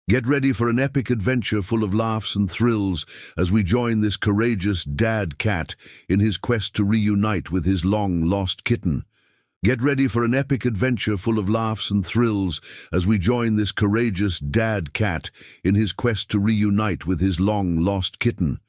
Get ready for an epic adventure full of laughs and thrills as we join this courageous dad cat in his quest to reunite with his long-lost kitten. Get ready for an epic adventure full of laughs and thrills as we join this courageous dad cat in his quest to reunite with his long-lost kitten.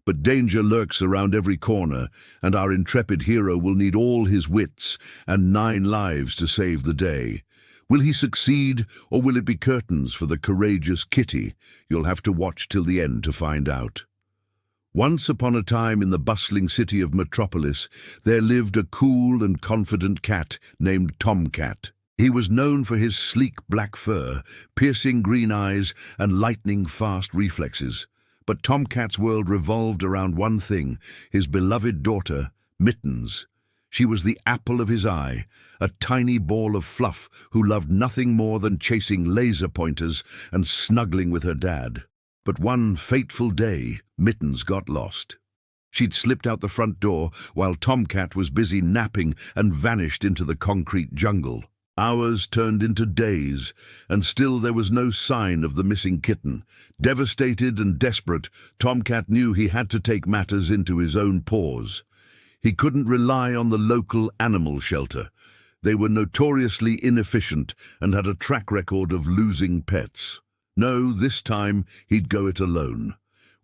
But danger lurks around every corner, and our intrepid hero will need all his wits and 9 lives to save the day. Will he succeed, or will it be curtains for the courageous kitty? You'll have to watch till the end to find out. Once upon a time in the bustling city of Metropolis, there lived a cool and confident cat named Tomcat. He was known for his sleek black fur, piercing green eyes, and lightning-fast reflexes. But Tomcat's world revolved around one thing, his beloved daughter, Mittens. She was the apple of his eye, a tiny ball of fluff who loved nothing more than chasing laser pointers and snuggling with her dad. But one fateful day, Mittens got lost. She'd slipped out the front door while Tomcat was busy napping and vanished into the concrete jungle. Hours turned into days, and still there was no sign of the missing kitten. Devastated and desperate, Tomcat knew he had to take matters into his own paws. He couldn't rely on the local animal shelter. They were notoriously inefficient and had a track record of losing pets. No, this time he'd go it alone.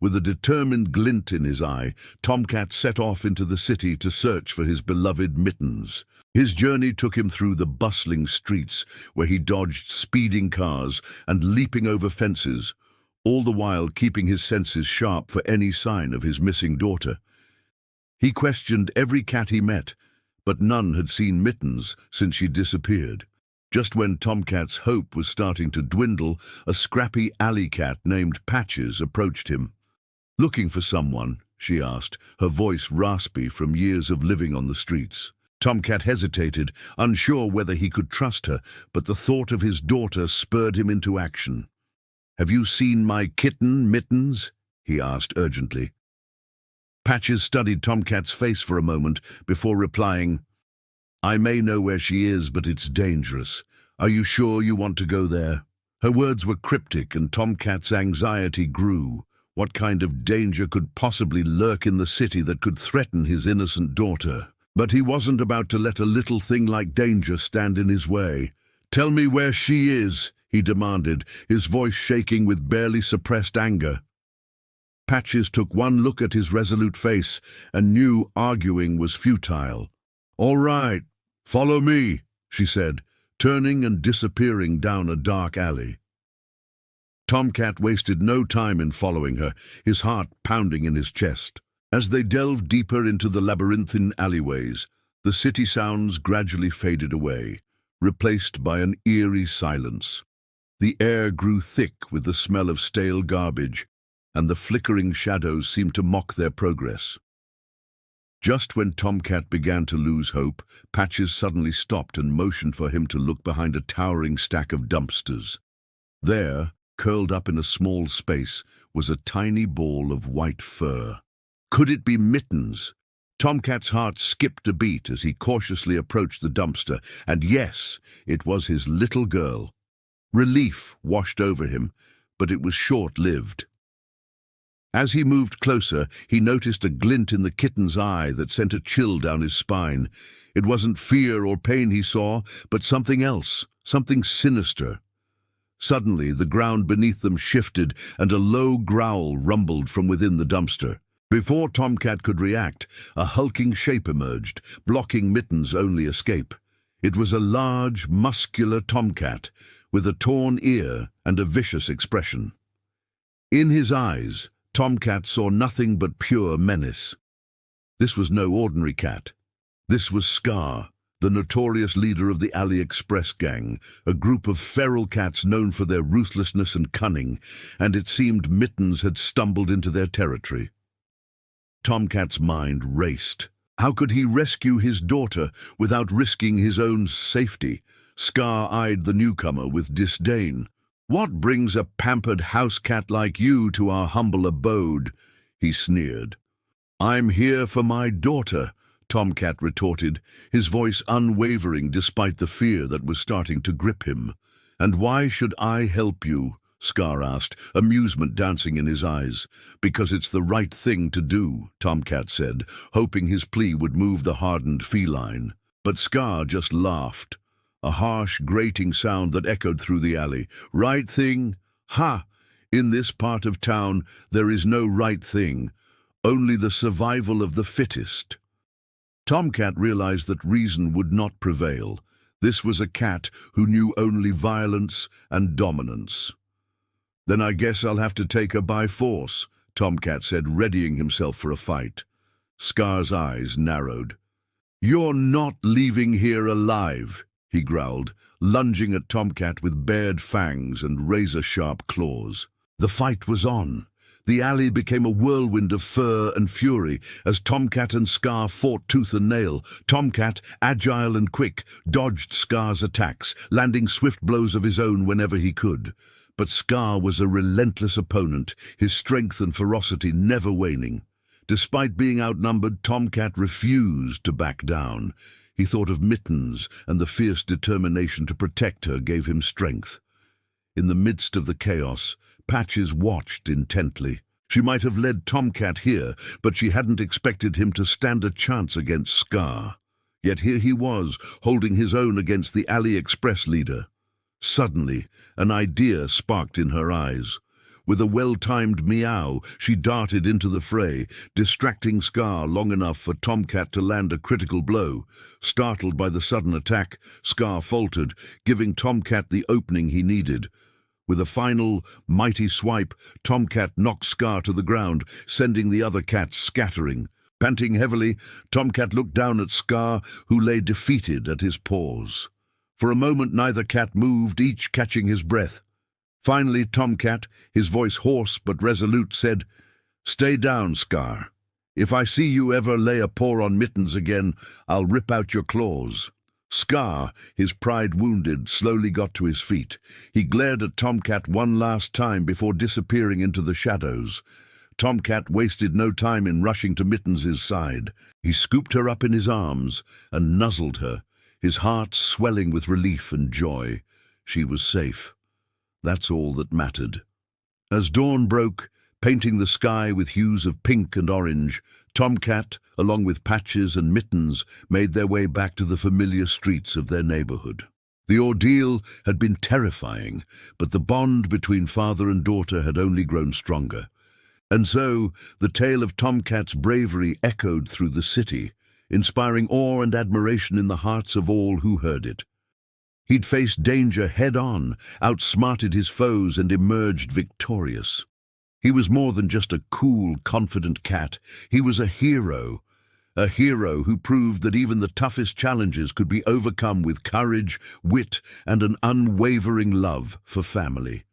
With a determined glint in his eye, Tomcat set off into the city to search for his beloved Mittens. His journey took him through the bustling streets, where he dodged speeding cars and leaping over fences, all the while keeping his senses sharp for any sign of his missing daughter. He questioned every cat he met, but none had seen Mittens since she disappeared. Just when Tomcat's hope was starting to dwindle, a scrappy alley cat named Patches approached him. "Looking for someone?" she asked, her voice raspy from years of living on the streets. Tomcat hesitated, unsure whether he could trust her, but the thought of his daughter spurred him into action. "Have you seen my kitten, Mittens?" he asked urgently. Patches studied Tomcat's face for a moment before replying, "I may know where she is, but it's dangerous. Are you sure you want to go there?" Her words were cryptic, and Tomcat's anxiety grew. What kind of danger could possibly lurk in the city that could threaten his innocent daughter? But he wasn't about to let a little thing like danger stand in his way. "Tell me where she is," he demanded, his voice shaking with barely suppressed anger. Patches took one look at his resolute face and knew arguing was futile. "All right, follow me," she said, turning and disappearing down a dark alley. Tomcat wasted no time in following her, his heart pounding in his chest. As they delved deeper into the labyrinthine alleyways, the city sounds gradually faded away, replaced by an eerie silence. The air grew thick with the smell of stale garbage, and the flickering shadows seemed to mock their progress. Just when Tomcat began to lose hope, Patches suddenly stopped and motioned for him to look behind a towering stack of dumpsters. There, curled up in a small space, was a tiny ball of white fur. Could it be Mittens? Tomcat's heart skipped a beat as he cautiously approached the dumpster, and yes, it was his little girl. Relief washed over him, but it was short-lived. As he moved closer, he noticed a glint in the kitten's eye that sent a chill down his spine. It wasn't fear or pain he saw, but something else, something sinister. Suddenly, the ground beneath them shifted, and a low growl rumbled from within the dumpster. Before Tomcat could react, a hulking shape emerged, blocking Mittens' only escape. It was a large, muscular tomcat, with a torn ear and a vicious expression. In his eyes, Tomcat saw nothing but pure menace. This was no ordinary cat. This was Scar, the notorious leader of the Alley Express gang, a group of feral cats known for their ruthlessness and cunning, and it seemed Mittens had stumbled into their territory. Tomcat's mind raced. How could he rescue his daughter without risking his own safety? Scar eyed the newcomer with disdain. "What brings a pampered house cat like you to our humble abode?" he sneered. "I'm here for my daughter," Tomcat retorted, his voice unwavering despite the fear that was starting to grip him. "And why should I help you?" Scar asked, amusement dancing in his eyes. Because it's the right thing to do, Tomcat said, hoping his plea would move the hardened feline. But Scar just laughed, a harsh, grating sound that echoed through the alley. Right thing? Ha! In this part of town, there is no right thing, only the survival of the fittest. Tomcat realized that reason would not prevail. This was a cat who knew only violence and dominance. Then I guess I'll have to take her by force, Tomcat said, readying himself for a fight. Scar's eyes narrowed. You're not leaving here alive, he growled, lunging at Tomcat with bared fangs and razor-sharp claws. The fight was on. The alley became a whirlwind of fur and fury as Tomcat and Scar fought tooth and nail. Tomcat, agile and quick, dodged Scar's attacks, landing swift blows of his own whenever he could. But Scar was a relentless opponent, his strength and ferocity never waning. Despite being outnumbered, Tomcat refused to back down. He thought of Mittens, and the fierce determination to protect her gave him strength. In the midst of the chaos, Patches watched intently. She might have led Tomcat here, but she hadn't expected him to stand a chance against Scar. Yet here he was, holding his own against the Alley Express leader. Suddenly, an idea sparked in her eyes. With a well-timed meow, she darted into the fray, distracting Scar long enough for Tomcat to land a critical blow. Startled by the sudden attack, Scar faltered, giving Tomcat the opening he needed. With a final, mighty swipe, Tomcat knocked Scar to the ground, sending the other cats scattering. Panting heavily, Tomcat looked down at Scar, who lay defeated at his paws. For a moment neither cat moved, each catching his breath. Finally, Tomcat, his voice hoarse but resolute, said, "Stay down, Scar. If I see you ever lay a paw on Mittens again, I'll rip out your claws." Scar, his pride wounded, slowly got to his feet. He glared at Tomcat one last time before disappearing into the shadows. Tomcat wasted no time in rushing to Mittens' side. He scooped her up in his arms and nuzzled her, his heart swelling with relief and joy. She was safe. That's all that mattered. As dawn broke, painting the sky with hues of pink and orange, Tomcat, along with Patches and Mittens, made their way back to the familiar streets of their neighborhood. The ordeal had been terrifying, but the bond between father and daughter had only grown stronger. And so, the tale of Tomcat's bravery echoed through the city, inspiring awe and admiration in the hearts of all who heard it. He'd faced danger head-on, outsmarted his foes, and emerged victorious. He was more than just a cool, confident cat. He was a hero who proved that even the toughest challenges could be overcome with courage, wit, and an unwavering love for family.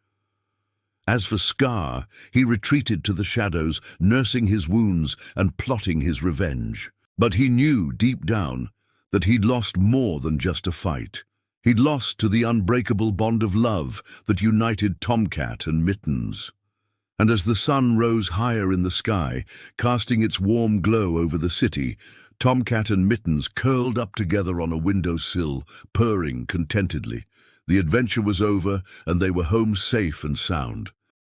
As for Scar, he retreated to the shadows, nursing his wounds and plotting his revenge. But he knew, deep down, that he'd lost more than just a fight. He'd lost to the unbreakable bond of love that united Tomcat and Mittens. And as the sun rose higher in the sky, casting its warm glow over the city, Tomcat and Mittens curled up together on a windowsill, purring contentedly. The adventure was over, and they were home safe and sound.